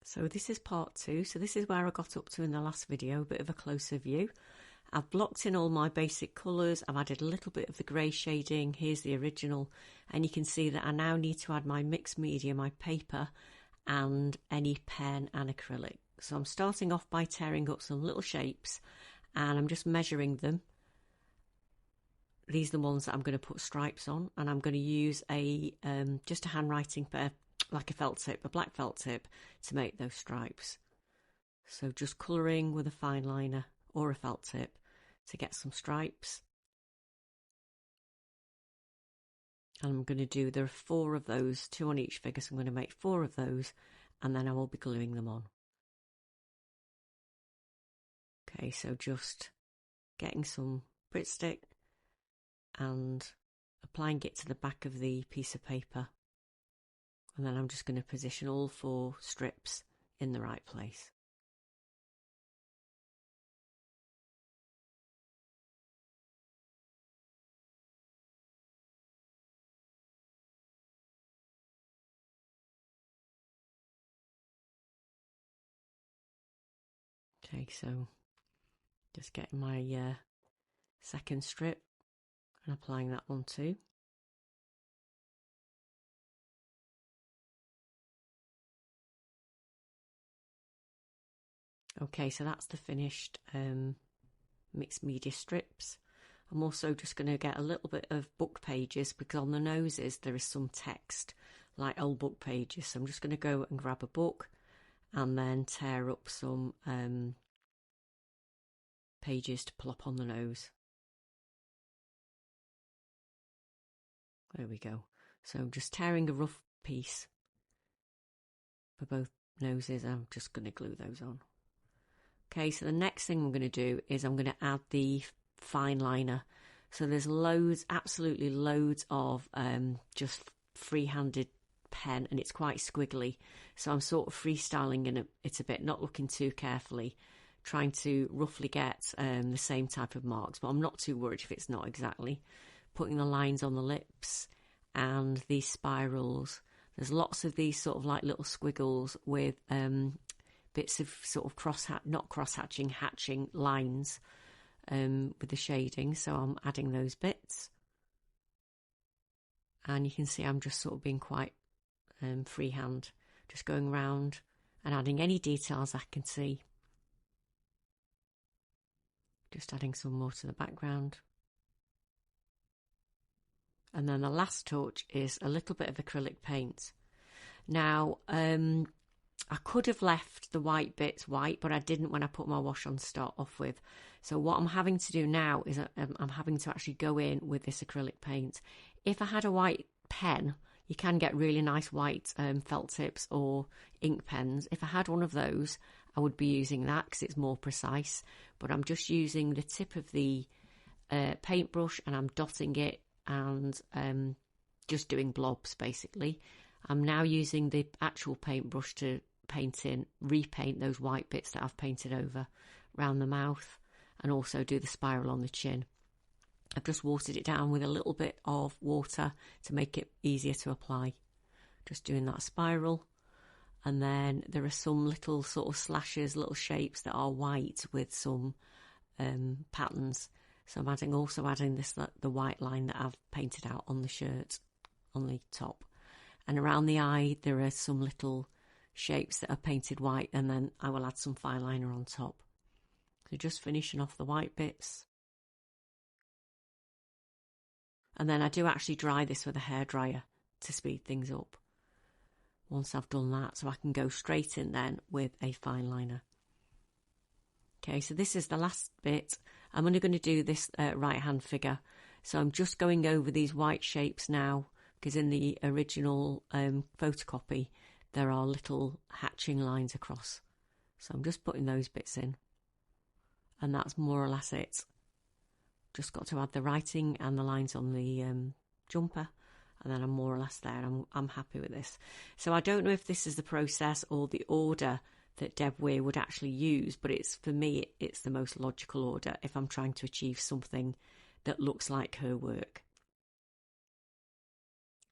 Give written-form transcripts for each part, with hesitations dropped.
So this is part 2. So this is where I got up to in the last video, a bit of a closer view. I've blocked in all my basic colours. I've added a little bit of the grey shading. Here's the original. And you can see that I now need to add my mixed media, my paper, and any pen and acrylic. So I'm starting off by tearing up some little shapes and I'm just measuring them. These are the ones that I'm going to put stripes on, and I'm going to use a just a handwriting paper, like a felt tip, a black felt tip, to make those stripes. So just colouring with a fine liner or a felt tip to get some stripes. And I'm going to do, there are 4 of those, 2 on each figure, so I'm going to make 4 of those, and then I will be gluing them on. Okay, so just getting some Brit stick and applying it to the back of the piece of paper, and then I'm just going to position all 4 strips in the right place. Okay, so just getting my second strip and applying that one too. Okay, so that's the finished mixed media strips. I'm also just going to get a little bit of book pages, because on the noses there is some text, like old book pages. So I'm just going to go and grab a book and then tear up some pages to plop on the nose. There we go. So I'm just tearing a rough piece for both noses. I'm just going to glue those on. Okay, so the next thing I'm going to do is I'm going to add the fine liner. So there's loads, absolutely loads of just free-handed pen, and it's quite squiggly. So I'm sort of freestyling in it a bit, not looking too carefully, trying to roughly get the same type of marks, but I'm not too worried if it's not exactly. Putting the lines on the lips and these spirals. There's lots of these sort of like little squiggles with bits of sort of hatching lines with the shading, so I'm adding those bits. And you can see I'm just sort of being quite freehand, just going around and adding any details I can see. Just adding some more to the background. And then the last touch is a little bit of acrylic paint. Now, I could have left the white bits white, but I didn't when I put my wash on to start off with. So what I'm having to do now is I'm having to actually go in with this acrylic paint. If I had a white pen, you can get really nice white felt tips or ink pens. If I had one of those, I would be using that because it's more precise. But I'm just using the tip of the paintbrush, and I'm dotting it and just doing blobs basically. I'm now using the actual paintbrush to repaint those white bits that I've painted over around the mouth, and also do the spiral on the chin. I've just watered it down with a little bit of water to make it easier to apply. Just doing that spiral, and then there are some little sort of slashes, little shapes that are white with some patterns. So I'm also adding the white line that I've painted out on the shirt, on the top. And around the eye, there are some little shapes that are painted white, and then I will add some fine liner on top. So just finishing off the white bits. And then I do actually dry this with a hairdryer to speed things up once I've done that, so I can go straight in then with a fine liner. Okay, so this is the last bit. I'm only going to do this right hand figure. So I'm just going over these white shapes now, because in the original photocopy there are little hatching lines across. So I'm just putting those bits in, and that's more or less it. Just got to add the writing and the lines on the jumper, and then I'm more or less there. I'm happy with this. So I don't know if this is the process or the order that Deb Weir would actually use, but for me it's the most logical order if I'm trying to achieve something that looks like her work.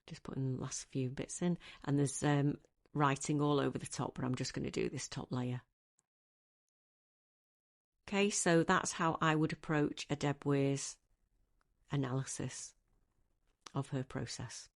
Just putting the last few bits in, and there's writing all over the top, but I'm just going to do this top layer. Okay, so that's how I would approach a Deb Weiers analysis of her process.